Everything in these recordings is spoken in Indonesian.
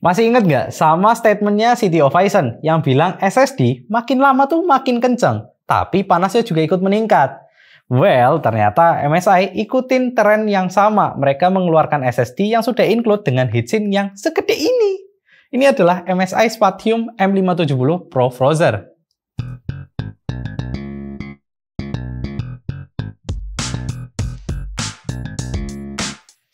Masih inget nggak sama statementnya City of Aizen yang bilang SSD makin lama tuh makin kenceng, tapi panasnya juga ikut meningkat? Well, ternyata MSI ikutin tren yang sama. Mereka mengeluarkan SSD yang sudah include dengan heatsink yang segede ini. Ini adalah MSI Spatium M570 Pro Frozr.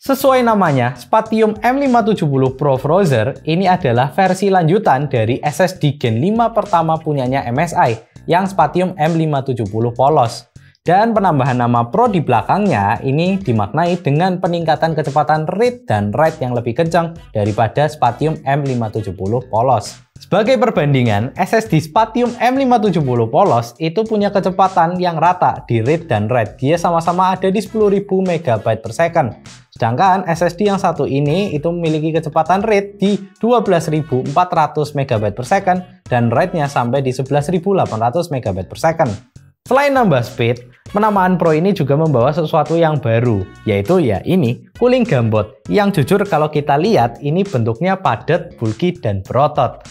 Sesuai namanya, Spatium M570 Pro Frozr ini adalah versi lanjutan dari SSD Gen 5 pertama punyanya MSI, yang Spatium M570 Polos. Dan penambahan nama Pro di belakangnya ini dimaknai dengan peningkatan kecepatan read dan write yang lebih kencang daripada Spatium M570 Polos. Sebagai perbandingan, SSD Spatium M570 Polos itu punya kecepatan yang rata di read dan write. Dia sama-sama ada di 10.000 MB per second. Sedangkan SSD yang satu ini itu memiliki kecepatan read di 12.400 MB per second dan write-nya sampai di 11.800 MB per second. Selain nambah speed, penamaan Pro ini juga membawa sesuatu yang baru, yaitu ya ini, cooling gambot, yang jujur kalau kita lihat ini bentuknya padat, bulky, dan berotot.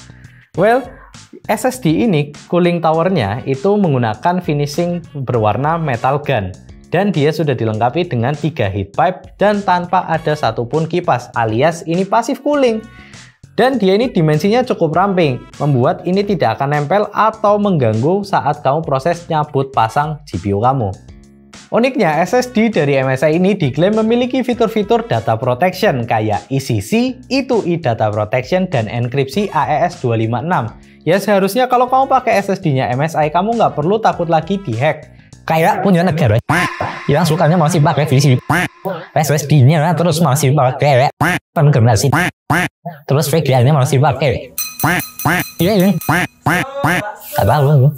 Well, SSD ini cooling towernya itu menggunakan finishing berwarna metal gun. Dan dia sudah dilengkapi dengan 3 heat pipe dan tanpa ada satupun kipas, alias ini passive cooling. Dan dia ini dimensinya cukup ramping, membuat ini tidak akan nempel atau mengganggu saat kamu proses nyabut pasang GPU kamu. Uniknya, SSD dari MSI ini diklaim memiliki fitur-fitur data protection kayak ECC, E2E data protection, dan enkripsi AES 256. Ya seharusnya kalau kamu pakai SSD-nya MSI, kamu nggak perlu takut lagi dihack. Kayak punya negara yang sukanya masih pakai visi SSD-nya terus masih pakai generasi terus VGA-nya masih pakai iya apa lu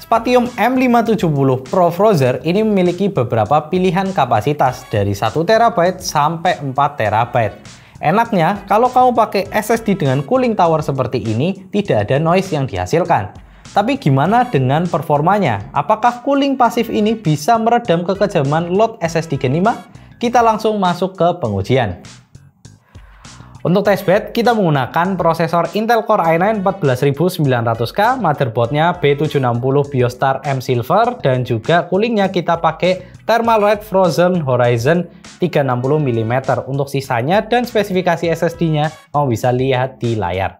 Spatium M570 Pro Frozr ini memiliki beberapa pilihan kapasitas dari 1 TB sampai 4 TB. Enaknya, kalau kamu pakai SSD dengan cooling tower seperti ini, tidak ada noise yang dihasilkan. Tapi gimana dengan performanya? Apakah cooling pasif ini bisa meredam kekejaman load SSD Gen 5? Kita langsung masuk ke pengujian. Untuk testbed, kita menggunakan prosesor Intel Core i9 14900K, motherboardnya B760 Biostar M Silver, dan juga coolingnya kita pakai Thermalright Frozen Horizon 360 mm. Untuk sisanya dan spesifikasi SSD-nya, kamu bisa lihat di layar.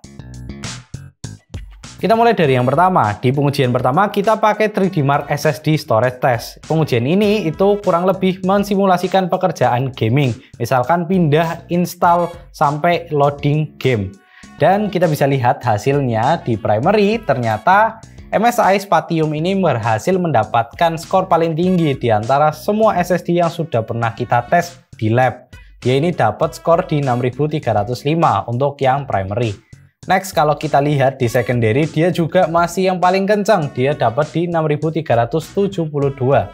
Kita mulai dari yang pertama. Di pengujian pertama kita pakai 3D Mark SSD Storage Test. Pengujian ini itu kurang lebih mensimulasikan pekerjaan gaming. Misalkan pindah, install, sampai loading game. Dan kita bisa lihat hasilnya di primary, ternyata MSI Spatium ini berhasil mendapatkan skor paling tinggi di antara semua SSD yang sudah pernah kita tes di lab. Dia ini dapat skor di 6305 untuk yang primary. Next, kalau kita lihat di secondary, dia juga masih yang paling kencang. Dia dapat di 6372.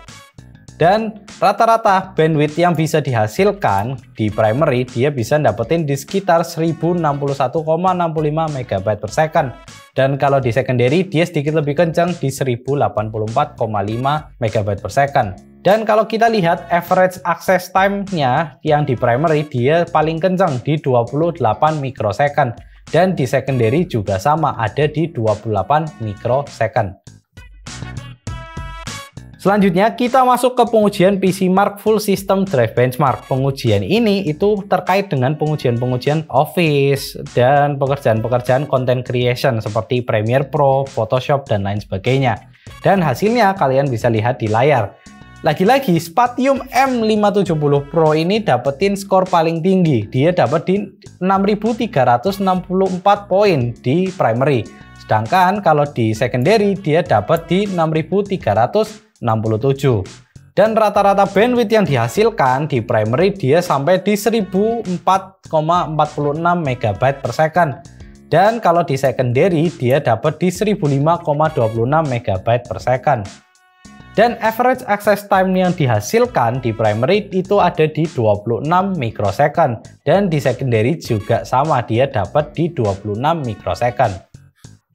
Dan rata-rata bandwidth yang bisa dihasilkan di primary, dia bisa dapetin di sekitar 1061,65 MB per second. Dan kalau di secondary, dia sedikit lebih kencang di 1084,5 MB per second. Dan kalau kita lihat average access time-nya yang di primary, dia paling kencang di 28 mikrosecond. Dan di secondary juga sama, ada di 28 mikrosecond. Selanjutnya kita masuk ke pengujian PC Mark Full System Drive Benchmark. Pengujian ini itu terkait dengan pengujian-pengujian Office dan pekerjaan-pekerjaan content creation seperti Premiere Pro, Photoshop, dan lain sebagainya. Dan hasilnya kalian bisa lihat di layar. Lagi-lagi Spatium M570 Pro ini dapetin skor paling tinggi. Dia dapat di 6364 poin di primary. Sedangkan kalau di secondary dia dapat di 6367. Dan rata-rata bandwidth yang dihasilkan di primary dia sampai di 1004,46 MB per second. Dan kalau di secondary dia dapat di 1005,26 MB per second. Dan average access time yang dihasilkan di primary itu ada di 26 mikrosecond. Dan di secondary juga sama, dia dapat di 26 mikrosecond.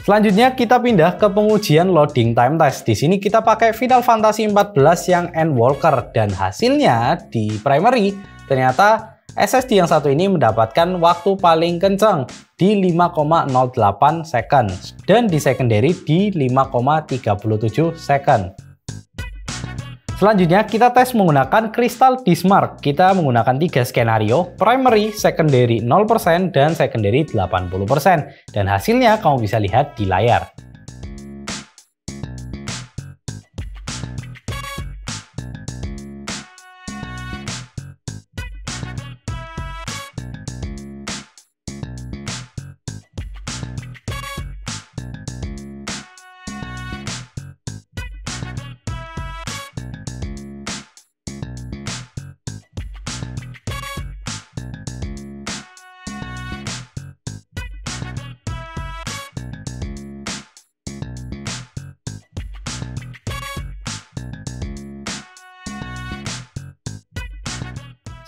Selanjutnya kita pindah ke pengujian loading time test. Di sini kita pakai Final Fantasy 14 yang Endwalker dan hasilnya di primary ternyata SSD yang satu ini mendapatkan waktu paling kencang di 5,08 second dan di secondary di 5,37 second. Selanjutnya kita tes menggunakan Crystal Dismark. Kita menggunakan 3 skenario, primary, secondary 0% dan secondary 80%. Dan hasilnya kamu bisa lihat di layar.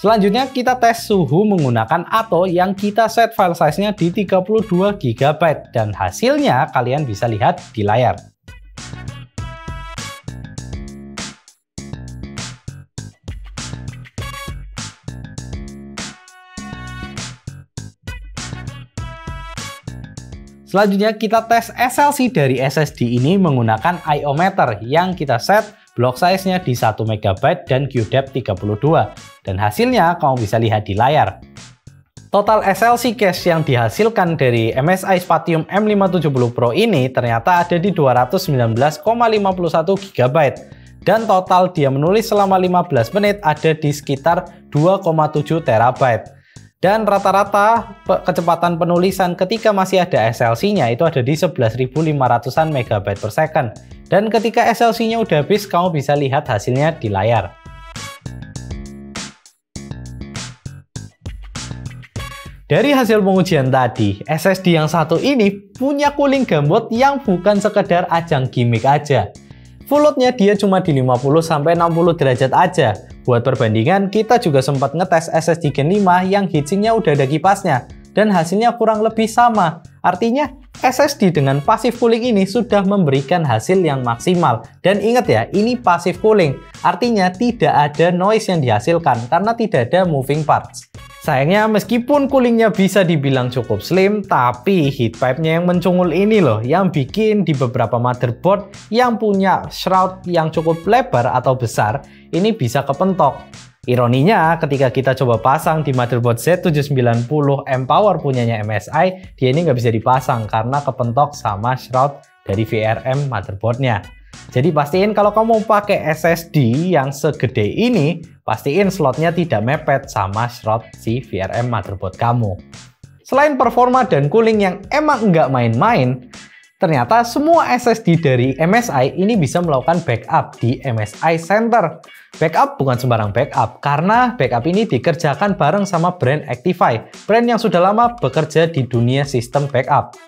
Selanjutnya kita tes suhu menggunakan Atto yang kita set file size-nya di 32 GB dan hasilnya kalian bisa lihat di layar. Selanjutnya kita tes SLC dari SSD ini menggunakan IO-meter yang kita set block size-nya di 1 MB dan QDEP 32. Dan hasilnya kamu bisa lihat di layar. Total SLC cache yang dihasilkan dari MSI Spatium M570 Pro ini ternyata ada di 219,51 GB. Dan total dia menulis selama 15 menit ada di sekitar 2,7 TB. Dan rata-rata kecepatan penulisan ketika masih ada SLC-nya itu ada di 11.500-an MB per second. Dan ketika SLC-nya udah habis, kamu bisa lihat hasilnya di layar. Dari hasil pengujian tadi, SSD yang satu ini punya cooling gambot yang bukan sekedar ajang gimmick aja. Full load-nya dia cuma di 50-60 derajat aja. Buat perbandingan, kita juga sempat ngetes SSD Gen 5 yang heatsinknya udah ada kipasnya. Dan hasilnya kurang lebih sama. Artinya, SSD dengan passive cooling ini sudah memberikan hasil yang maksimal. Dan ingat ya, ini passive cooling. Artinya tidak ada noise yang dihasilkan karena tidak ada moving parts. Sayangnya meskipun coolingnya bisa dibilang cukup slim, tapi heat pipe-nya yang mencungul ini loh yang bikin di beberapa motherboard yang punya shroud yang cukup lebar atau besar, ini bisa kepentok. Ironinya ketika kita coba pasang di motherboard Z790 M-Power punyanya MSI, dia ini nggak bisa dipasang karena kepentok sama shroud dari VRM motherboardnya. Jadi pastiin kalau kamu pakai SSD yang segede ini, pastiin slotnya tidak mepet sama shroud si VRM motherboard kamu. Selain performa dan cooling yang emang nggak main-main, ternyata semua SSD dari MSI ini bisa melakukan backup di MSI Center. Backup bukan sembarang backup, karena backup ini dikerjakan bareng sama brand Actify, brand yang sudah lama bekerja di dunia sistem backup.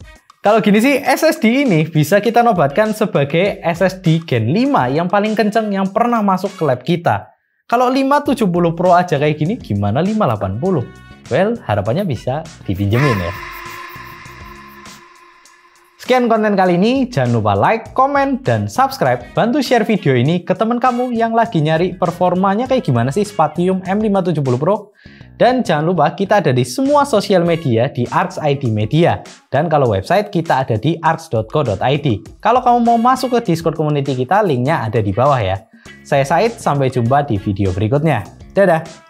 Kalau gini sih, SSD ini bisa kita nobatkan sebagai SSD Gen 5 yang paling kenceng yang pernah masuk ke lab kita. Kalau 570 Pro aja kayak gini, gimana 580? Well, harapannya bisa dipinjemin ya. Sekian konten kali ini, jangan lupa like, komen, dan subscribe. Bantu share video ini ke teman kamu yang lagi nyari performanya kayak gimana sih Spatium M570 Pro. Dan jangan lupa kita ada di semua sosial media di Arx ID Media. Dan kalau website kita ada di arx.co.id. Kalau kamu mau masuk ke Discord community kita, linknya ada di bawah ya. Saya Said, sampai jumpa di video berikutnya. Dadah!